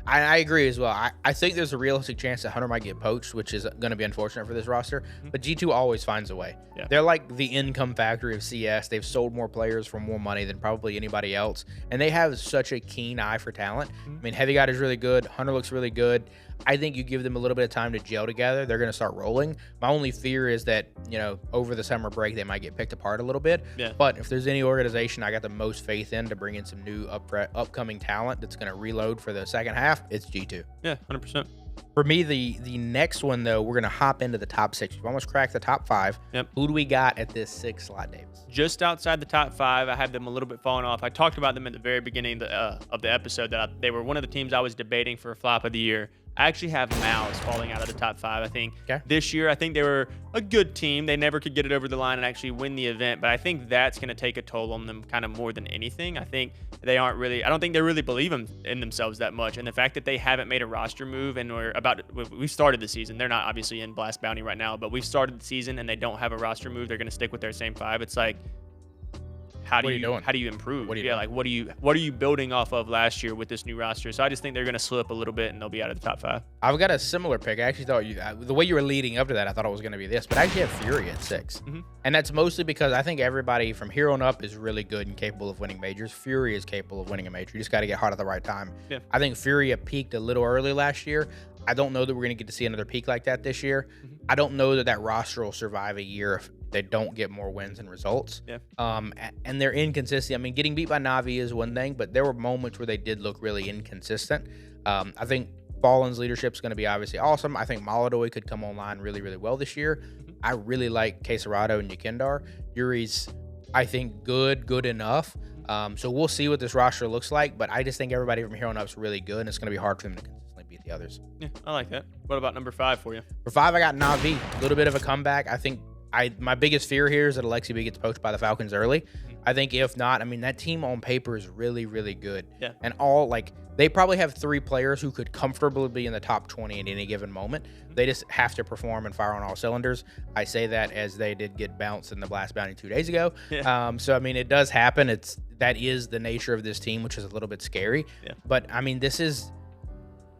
I agree as well. I think there's a realistic chance that Hunter might get poached, which is going to be unfortunate for this roster, but G2 always finds a way. Yeah. They're like the income factory of CS. They've sold more players for more money than probably anybody else, and they have such a keen eye for talent. I mean, Heavy God is really good. Hunter looks really good. I think you give them a little bit of time to gel together, they're going to start rolling. My only fear is that, you know, over the summer break, they might get picked apart a little bit. Yeah. But if there's any organization I got the most faith in to bring in some new upcoming talent that's going to reload for the second half, it's G2. Yeah, 100%. For me, the next one, though, we're going to hop into the top 6. We've almost cracked the top 5. Yep. Who do we got at this 6 slot, Davis? Just outside the top 5, I had them a little bit falling off. I talked about them at the very beginning of the episode that they were one of the teams I was debating for flop of the year. I actually have Mouse falling out of the top 5. I think this year, I think they were a good team. They never could get it over the line and actually win the event, but I think that's going to take a toll on them kind of more than anything. I think they aren't really, I don't think they really believe in themselves that much. And the fact that they haven't made a roster move, and we've started the season. They're not obviously in Blast Bounty right now, but we've started the season and they don't have a roster move. They're going to stick with their same 5. It's like, how do you improve? Like what are you building off of last year with this new roster? So I just think they're going to slip a little bit and they'll be out of the top 5. I've got a similar pick. I actually thought the way you were leading up to that, I thought it was going to be this, but I actually have Fury at 6. And that's mostly because I think everybody from here on up is really good and capable of winning majors. Fury is capable of winning a major. You just got to get hot at the right time. Yeah. I think Fury peaked a little early last year. I don't know that we're going to get to see another peak like that this year. I don't know that roster will survive a year if they don't get more wins and results. Yeah. And they're inconsistent. I mean, getting beat by Na'Vi is one thing, but there were moments where they did look really inconsistent. I think Fallen's leadership is going to be obviously awesome. I think Maladoy could come online really, really well this year. I really like Quesarado and Yakindar. Yuri's, I think, good enough. So we'll see what this roster looks like, but I just think everybody from here on up is really good, and it's going to be hard for them to consistently beat the others. Yeah, I like that. What about number 5 for you? For 5, I got Na'Vi. A little bit of a comeback. I think my biggest fear here is that Alexi B gets poached by the Falcons early. I think if not, I mean, that team on paper is really, really good. Yeah. And they probably have 3 players who could comfortably be in the top 20 at any given moment. They just have to perform and fire on all cylinders. I say that as they did get bounced in the Blast Bounty 2 days ago. Yeah. So, I mean, it does happen. That is the nature of this team, which is a little bit scary. Yeah. But, I mean,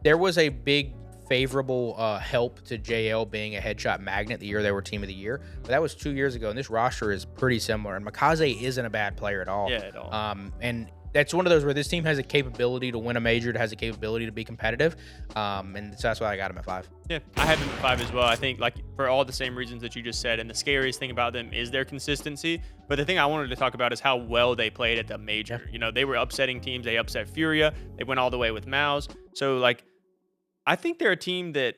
there was a big favorable help to JL being a headshot magnet the year they were team of the year, but that was 2 years ago, and this roster is pretty similar, and Makaze isn't a bad player at all. Yeah, at all. And that's one of those where this team has a capability to win a major, it has a capability to be competitive, and so that's why I got him at 5. Yeah, I have them at 5 as well. I think, like, for all the same reasons that you just said, and the scariest thing about them is their consistency, but the thing I wanted to talk about is how well they played at the major. Yeah. You know, they were upsetting teams. They upset Furia. They went all the way with Mouse. So, like, I think they're a team that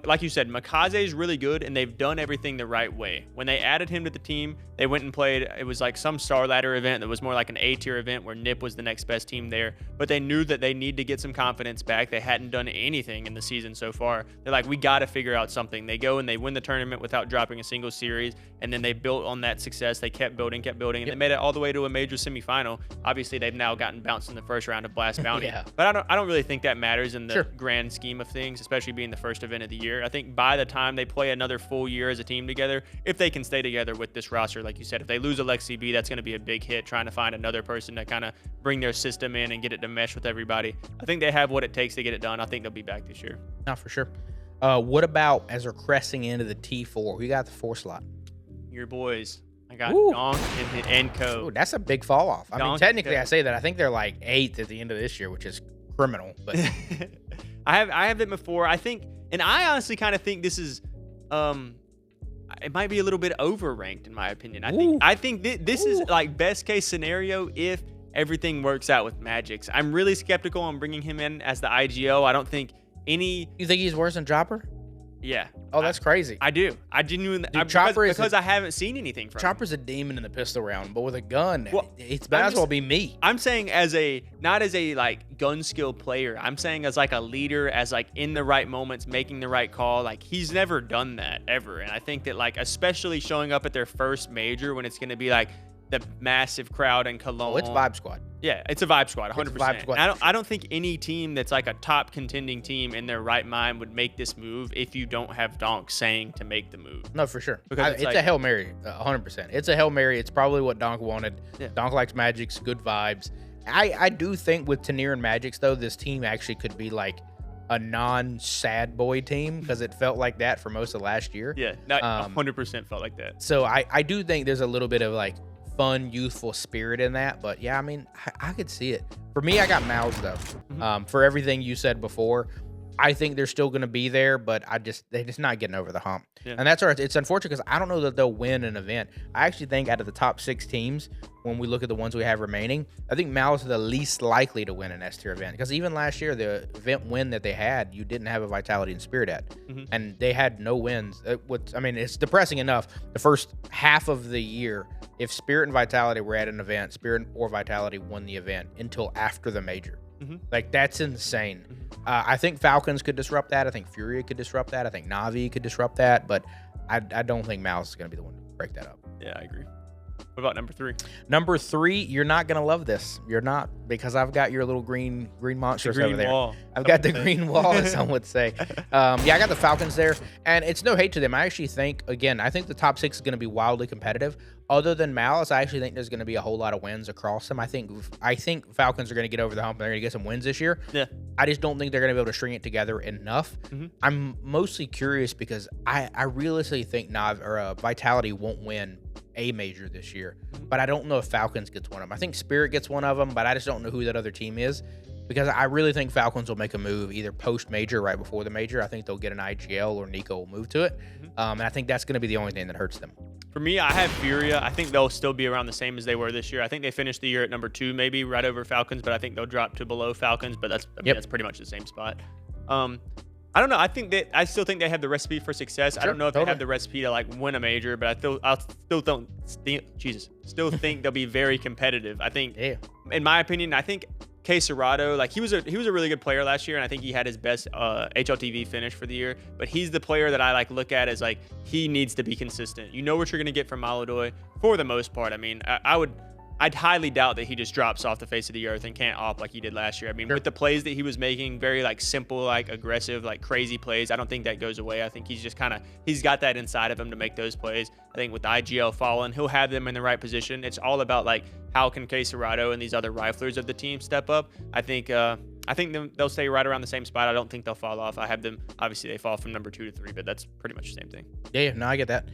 like you said, Makaze is really good, and they've done everything the right way. When they added him to the team, they went and played. It was like some Star Ladder event that was more like an A-tier event where NIP was the next best team there. But they knew that they need to get some confidence back. They hadn't done anything in the season so far. They're like, we got to figure out something. They go and they win the tournament without dropping a single series, and then they built on that success. They kept building, and they made it all the way to a major semifinal. Obviously, they've now gotten bounced in the first round of Blast Bounty. But I don't really think that matters in the grand scheme of things, especially being the first event of the year. I think by the time they play another full year as a team together, if they can stay together with this roster, like you said, if they lose Alexi B, that's going to be a big hit, trying to find another person to kind of bring their system in and get it to mesh with everybody. I think they have what it takes to get it done. I think they'll be back this year. Not for sure. What about as they're cressing into the T4? We got the 4 slot. Your boys. I got Donk and Co. Ooh, that's a big fall off. I mean, technically, I say that. I think they're like 8th at the end of this year, which is criminal. But I have them before. I think, and I honestly kind of think this is, it might be a little bit overranked in my opinion. I think this is like best case scenario if everything works out with Magix. I'm really skeptical on bringing him in as the IGO. I don't think any. You think he's worse than Chopper? Yeah. Oh, that's crazy. I do. I genuinely. Dude, because I haven't seen anything from Chopper's him. a demon in the pistol round, but with a gun, it's might as well be me. I'm saying not as a like gun skill player. I'm saying as like a leader, as like in the right moments, making the right call. Like he's never done that ever, and I think that like especially showing up at their first major when it's going to be like the massive crowd in Cologne. Oh, it's Vibe Squad. Yeah, it's a Vibe Squad, 100%. Vibe Squad. I don't think any team that's like a top contending team in their right mind would make this move if you don't have Donk saying to make the move. No, for sure. Because it's a Hail Mary, 100%. It's a Hail Mary. It's probably what Donk wanted. Yeah. Donk likes Magix, good vibes. I do think with Tanir and Magix, though, this team actually could be like a non-sad boy team because it felt like that for most of last year. Yeah, 100% felt like that. So I do think there's a little bit of like fun, youthful spirit in that. But yeah, I mean, I could see it. For me, I got Mouse though. For everything you said before, I think they're still going to be there, but they're just not getting over the hump. Yeah. And that's all right. It's unfortunate because I don't know that they'll win an event. I actually think out of the top 6 teams, when we look at the ones we have remaining, I think Mouse is the least likely to win an S-tier event. Because even last year, the event win that they had, you didn't have a Vitality and Spirit at. And they had no wins. I mean, it's depressing enough. The first half of the year, if Spirit and Vitality were at an event, Spirit or Vitality won the event until after the major. Like, that's insane. I think Falcons could disrupt that. I think Furia could disrupt that. I think Na'Vi could disrupt that. But I don't think Mouse is going to be the one to break that up. Yeah, I agree. What about number 3? Number 3, you're not going to love this. You're not, because I've got your little green monsters over there. Wall. I've got the green wall, as some would say. Yeah, I got the Falcons there. And it's no hate to them. I actually think, again, I think the top 6 is going to be wildly competitive. Other than Malice, I actually think there's going to be a whole lot of wins across them. I think Falcons are going to get over the hump and they're going to get some wins this year. Yeah. I just don't think they're going to be able to string it together enough. I'm mostly curious because I realistically think Vitality won't win a major this year, but I don't know if Falcons gets one of them. I think Spirit gets one of them, but I just don't know who that other team is because I really think Falcons will make a move either post-major, right before the major. I think they'll get an IGL or Nico will move to it, and I think that's going to be the only thing that hurts them. For me, I have Furia. I think they'll still be around the same as they were this year. I think they finished the year at number 2, maybe right over Falcons, but I think they'll drop to below Falcons, but that's pretty much the same spot. I don't know. I still think they have the recipe for success. Sure, I don't know if they have the recipe to like win a major, but I still think they'll be very competitive. I think, in my opinion, I think Serato, like he was a really good player last year, and I think he had his best HLTV finish for the year. But he's the player that I like look at as like he needs to be consistent. You know what you're gonna get from Maladoy for the most part. I mean, I'd highly doubt that he just drops off the face of the earth and can't op like he did last year. I mean, with the plays that he was making, very like simple, like aggressive, like crazy plays, I don't think that goes away. I think he's just he's got that inside of him to make those plays. I think with the IGL falling, he'll have them in the right position. It's all about like how can Serato and these other riflers of the team step up. I think they'll stay right around the same spot. I don't think they'll fall off. I have them, obviously they fall from number 2 to 3, but that's pretty much the same thing. Yeah, no, I get that.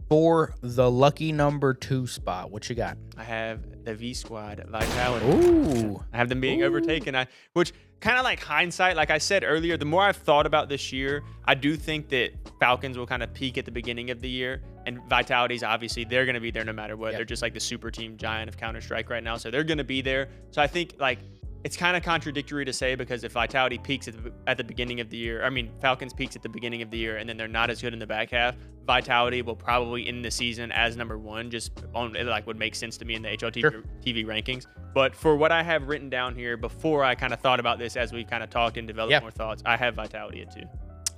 For the lucky number 2 spot, what you got? I have the V Squad Vitality. Ooh. I have them being overtaken. Which kind of like hindsight, like I said earlier, the more I've thought about this year, I do think that Falcons will kind of peak at the beginning of the year. And Vitality's obviously, they're going to be there no matter what. They're just like the super team giant of Counter-Strike right now. So they're going to be there. So I think like it's kind of contradictory to say, because if Vitality peaks at the beginning of the year, Falcons peaks at the beginning of the year, and then they're not as good in the back half, Vitality will probably end the season as number 1. Just on it, like, would make sense to me in the HLTV rankings. But for what I have written down here before I kind of thought about this, as we kind of talked and developed more thoughts, I have Vitality at 2.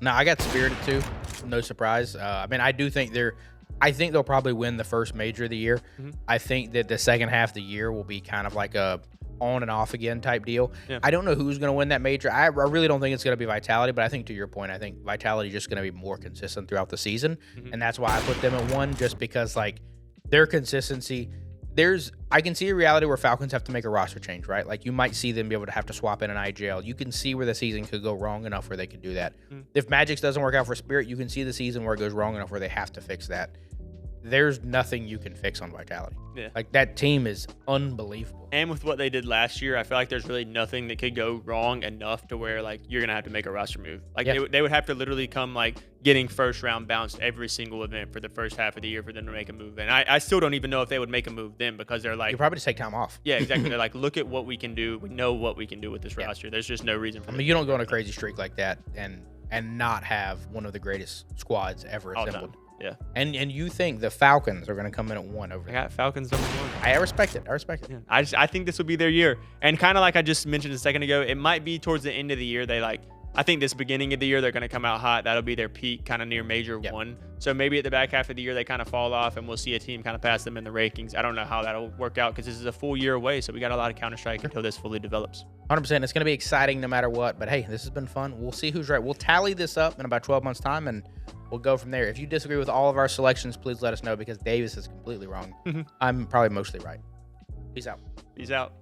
No, I got Spirit at 2. No surprise. I do think I think they'll probably win the first major of the year. I think that the second half of the year will be kind of like a on and off again type deal. I don't know who's going to win that major. I really don't think it's going to be Vitality, but I think, to your point, I think Vitality is just going to be more consistent throughout the season, and that's why I put them at 1, just because, like, their consistency. I can see a reality where Falcons have to make a roster change, right? Like, you might see them be able to have to swap in an IGL. You can see where the season could go wrong enough where they could do that. If Magic's doesn't work out for Spirit, you can see the season where it goes wrong enough where they have to fix that. There's nothing you can fix on Vitality. Like, that team is unbelievable. And with what they did last year, I feel like there's really nothing that could go wrong enough to where, like, you're going to have to make a roster move. Like, they would have to literally come, like, getting first round bounced every single event for the first half of the year for them to make a move. And I still don't even know if they would make a move then, because they're like, you probably just take time off. Yeah, exactly. They're like, look at what we can do. We know what we can do with this roster. There's just no reason for you don't go on a crazy streak like that and not have one of the greatest squads ever assembled. Yeah. And you think the Falcons are going to come in at 1 over? I got Falcons number 1. I respect it. Yeah. I think this will be their year. And kind of like I just mentioned a second ago, it might be towards the end of the year. I think this beginning of the year, they're going to come out hot. That'll be their peak, kind of near major 1. So maybe at the back half of the year, they kind of fall off, and we'll see a team kind of pass them in the rankings. I don't know how that'll work out, because this is a full year away. So we got a lot of Counter-Strike until this fully develops. 100%. It's going to be exciting no matter what. But hey, this has been fun. We'll see who's right. We'll tally this up in about 12 months' time, and we'll go from there. If you disagree with all of our selections, please let us know, because Davis is completely wrong. I'm probably mostly right. Peace out. Peace out.